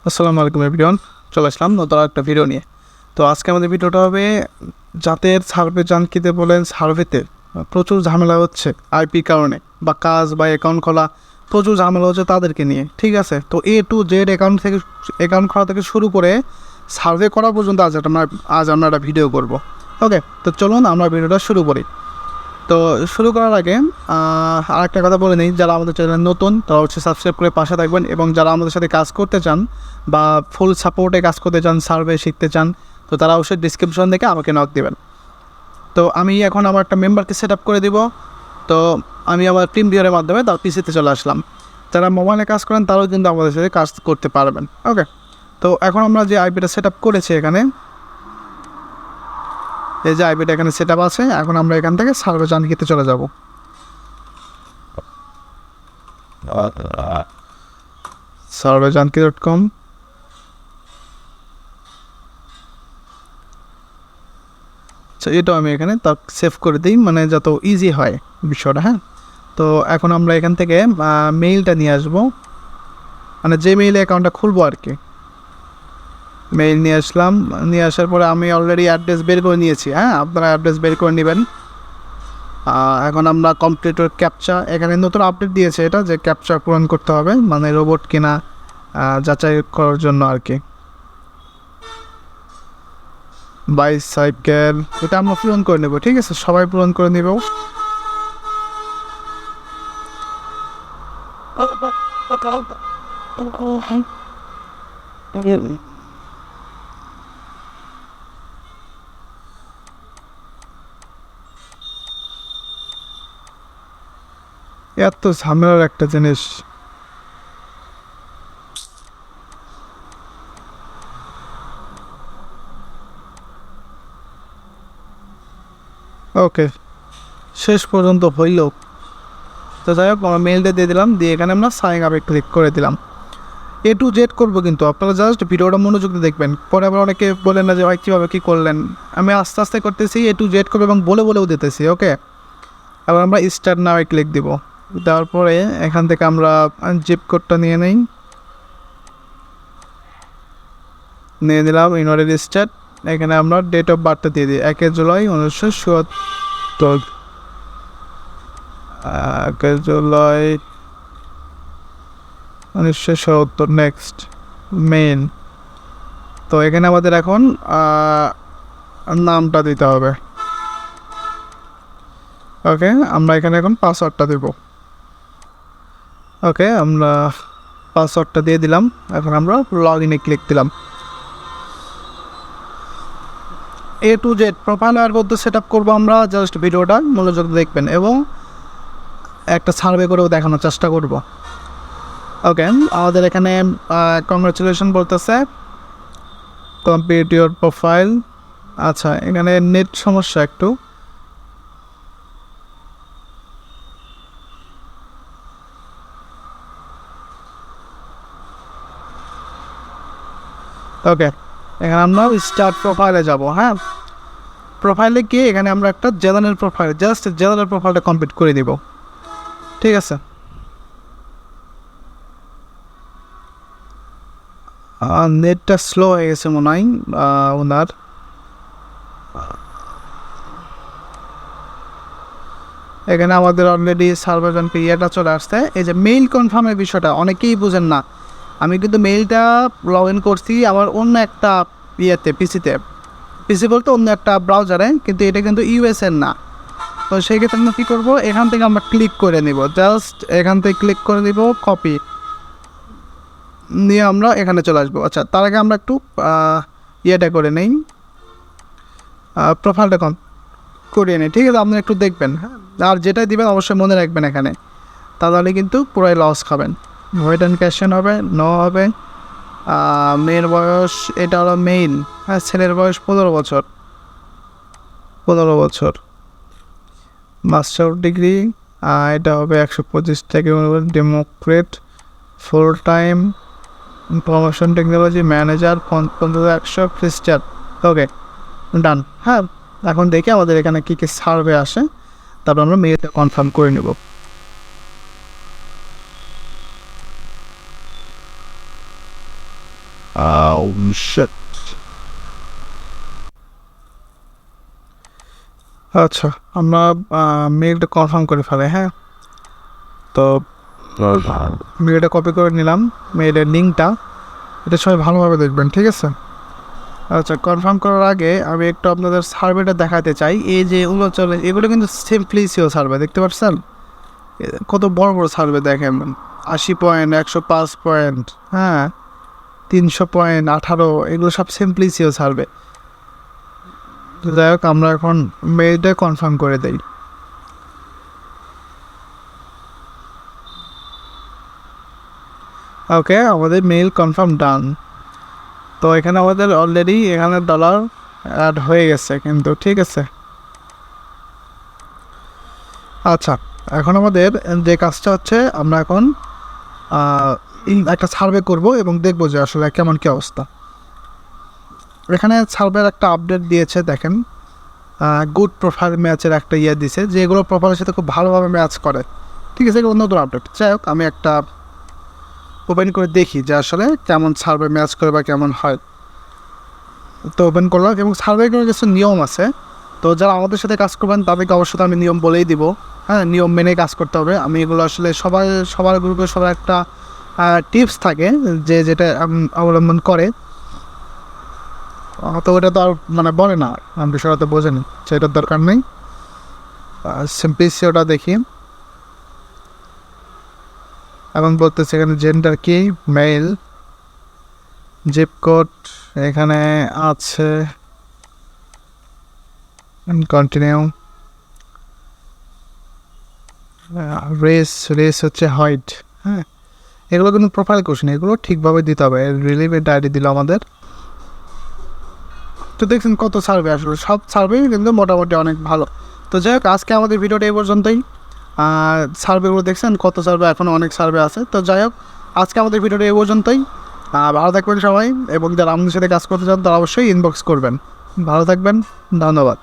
আসসালামু আলাইকুম এভরিওয়ান, চলে আসলাম নতুন একটা ভিডিও নিয়ে। তো আজকে আমাদের ভিডিওটা হবে যাদের সার্ভে জানকিতে বলেন সার্ভেতে প্রচুর ঝামেলা হচ্ছে আইপি কারণে, বা কাজ বা অ্যাকাউন্ট খোলা প্রচুর ঝামেলা হচ্ছে তাদেরকে নিয়ে। ঠিক আছে, তো A to Z অ্যাকাউন্ট খোলা থেকে শুরু করে সার্ভে করা পর্যন্ত আজ আমরা একটা ভিডিও করব। ওকে, তো চলুন আমরা ভিডিওটা শুরু করি। তো শুরু করার আগে আরেকটা কথা বলে নিই, যারা আমাদের চ্যানেল নতুন তারা সাবস্ক্রাইব করে পাশে থাকবেন, এবং যারা আমাদের সাথে কাজ করতে চান বা ফুল সাপোর্টে কাজ করতে চান, সার্ভে শিখতে চান, তো তারা অবশ্যই ডিসক্রিপশন থেকে আমাকে নক দেবেন। তো আমি এখন আমার একটা মেম্বারকে সেট আপ করে দিব। তো আমি আমার টিম ভিউয়ের মাধ্যমে তার পিসিতে চলে আসলাম। যারা মোবাইলে কাজ করেন তারাও কিন্তু আমাদের সাথে কাজ করতে পারবেন। ওকে, তো এখন আমরা যে আইপিটা সেট আপ করেছি, এখানে এই যে আইপিটা এখানে সেট আপ আছে, এখন আমরা এখান থেকে সার্ভে জানকিতে চলে যাব। sarvejanki.com। আচ্ছা, এটাও আমি এখানে তার সেভ করে দিই, মানে যত ইজি হয় বিষয়টা। হ্যাঁ, তো এখন আমরা এখান থেকে মেইলটা নিয়ে আসবো, মানে যে মেইলে অ্যাকাউন্টটা খুলবো আর কি। মেইল নিয়ে আসলাম, নিয়ে আসার পরে আমি অলরেডি অ্যাড্রেস বের করে নিয়েছি। হ্যাঁ, আপনারা অ্যাড্রেস বের করে নেবেন। এখন আমরা কমপ্লিটর ক্যাপচা, এখানে নতুন আপডেট দিয়েছে এটা, যে ক্যাপচা পূরণ করতে হবে, মানে রোবট কিনা যাচাই করার জন্য আর কি। বাইসাইকেল, এটা আমরা পূরণ করে নেব। ঠিক আছে, সবাই পূরণ করে নেব। এত ঝামেলার একটা জিনিস। ওকে, শেষ পর্যন্ত হইল। তো যাই হোক, আমরা মেলটা দিয়ে দিলাম, দিয়ে এখানে আমরা সাইন আপে ক্লিক করে দিলাম। A to Z করবো, কিন্তু আপনারা জাস্ট ভিডিওটা মনোযোগ দিয়ে দেখবেন। পরে আবার অনেকে বলেন না যে ভাই কীভাবে কী করলেন। আমি আস্তে আস্তে করতেছি, A to Z করবো এবং বলেও দিতেছি। ওকে, এবার আমরা স্টার্ট নাও ক্লিক দিব। দেওয়ার পরে এখান থেকে আমরা জিপ কোডটা নিয়ে নিলাম, ইউনাইটেড স্টেট। এখানে আমরা ডেট অফ বার্থটা দিয়ে দিই 1 জুলাই 1977। 1 জুলাই 1977। Next, main. তো এখানে আমাদের এখন নামটা দিতে হবে। ওকে, আমরা এখানে এখন পাসওয়ার্ডটা দেব। ওকে, আমরা পাসওয়ার্ডটা দিয়ে দিলাম। এখন আমরা লগ ইনে ক্লিক দিলাম। A to Z প্রোফাইল আর মধ্যে সেট আপ করবো আমরা। জাস্ট ভিডিওটা মনোযোগ দেখবেন এবং একটা সার্ভে করেও দেখানোর চেষ্টা করব। ওকে, আমাদের এখানে কংগ্রাচুলেশন বলতেছে, কমপ্লিট ইউর প্রোফাইল। আচ্ছা, এখানে নেট সমস্যা একটু। ওকে, এখানে আমরা স্টার্ট প্রোফাইলে যাব। হ্যাঁ, প্রোফাইলে গিয়ে এখানে আমরা একটা জেনারেল প্রোফাইল, জাস্ট জেনারেল প্রোফাইলটা কমপ্লিট করে দিব। ঠিক আছে, নেটটা স্লো হয়ে গেছে মনে হয় ওনার। এখানে আমাদের অলরেডি সার্ভারজনকে ইয়েটা চলে আসছে। এই যে মেইল কনফার্মের বিষয়টা অনেকেই বুঝেন না। আমি কিন্তু মেইলটা লগ ইন করছি আমার অন্য একটা পিসি বলতে অন্য একটা ব্রাউজারে, কিন্তু এটা কিন্তু ইউএসএর না। তো সেই ক্ষেত্রে আমরা কী করবো, এখান থেকে আমরা ক্লিক করে নিব। জাস্ট এখান থেকে ক্লিক করে নিব, কপি নিয়ে আমরা এখানে চলে আসবো। আচ্ছা, তার আগে আমরা একটু ইয়েটা করে নেই, প্রোফাইলটা করিয়ে নিই। ঠিক আছে, আপনারা একটু দেখবেন। হ্যাঁ, আর যেটাই দিবেন অবশ্যই মনে রাখবেন এখানে, তাহলে কিন্তু পুরাই লস খাবেন। ওয়েট অ্যান্ড ক্যাশন হবে, হবে। মেয়ের বয়স, এটা হলো মেইন। হ্যাঁ, ছেলের বয়স 15 বছর। 15 বছর। মাস্টার ডিগ্রি, এটা হবে 125 থেকে Democrat, full time, information technology manager, 100 খ্রিস্টান। ওকে, ডান। হ্যাঁ, এখন দেখি আমাদের এখানে কী কী সার্ভে আসে, তারপর আমরা মেয়েটা কনফার্ম করে নেব। Shit. আচ্ছা, আমরা মেইলটা কনফার্ম করে ফেলে, হ্যাঁ। তো মেইলটা কপি করে নিলাম, মেইলের লিঙ্কটা, এটা সবাই ভালোভাবে দেখবেন, ঠিক আছে। আচ্ছা, কনফার্ম করার আগে আমি একটু আপনাদের সার্ভেটা দেখাতে চাই। এই যে এগুলো কিন্তু সিম্পলিসিও সার্ভে, দেখতে পাচ্ছেন কত বড় বড় সার্ভে দেখেন, 80 পয়েন্ট, 105 পয়েন্ট, হ্যাঁ, 300 পয়েন্ট, 18, এগুলো সব সিম্পলিসিও সার্ভে। যাই হোক, আমরা এখন মেইলটা কনফার্ম করে দিই। ওকে, আমাদের মেইল কনফার্ম ডান। তো এখানে আমাদের অলরেডি এখানে ডলার অ্যাড হয়ে গেছে কিন্তু, ঠিক আছে। আচ্ছা, এখন আমাদের যে কাজটা হচ্ছে, আমরা এখন একটা সার্ভে করব এবং দেখব যে আসলে কেমন কী অবস্থা। এখানে সার্ভের একটা আপডেট দিয়েছে, দেখেন, গুড প্রোফাইল ম্যাচের একটা দিছে, যে এগুলো প্রোফাইলের সাথে খুব ভালোভাবে ম্যাচ করে, ঠিক আছে, এগুলো নতুন আপডেট। যাই হোক, আমি একটা ওপেন করে দেখি যে আসলে কেমন সার্ভে ম্যাচ করে বা কেমন হয়। তো ওপেন করলাম, এবং সার্ভেগুলোর কিছু নিয়ম আছে। তো যারা আমাদের সাথে কাজ করবেন তাদেরকে অবশ্যই আমি নিয়ম বলেই দিব, হ্যাঁ, নিয়ম মেনে কাজ করতে হবে। আমি এগুলো আসলে সবার গ্রুপে সবার একটা টিপস থাকে যে যেটা অবলম্বন করে, তো ওটা তো আর মানে বলে না, আমি বিষয়টা তো বোঝেনি, সেটার দরকার নেই। সিম্পলিসি ওটা দেখি, এবং বলতেছে এখানে জেন্ডার কি, মেল, জিপ কোড এখানে আছে, কন্টিনিউ, রেস হচ্ছে হোয়াইট, হ্যাঁ। এগুলো কিন্তু প্রোফাইল কোশ্চেন, এগুলো ঠিকভাবে দিতে হবে। রিলিভেন্ট আইডি দিল আমাদের। তো দেখছেন কত সার্ভে আসলে, সব সার্ভেই কিন্তু মোটামুটি অনেক ভালো। তো যাই হোক, আজকে আমাদের ভিডিওটা এই পর্যন্তই। সার্ভেগুলো দেখছেন কত সার্ভে, এখনও অনেক সার্ভে আছে। তো যাই হোক, আজকে আমাদের ভিডিওটা এই পর্যন্তই। ভালো থাকবেন সবাই, এবং যারা আমাদের সাথে কাজ করতে চান তারা অবশ্যই ইনবক্স করবেন। ভালো থাকবেন, ধন্যবাদ।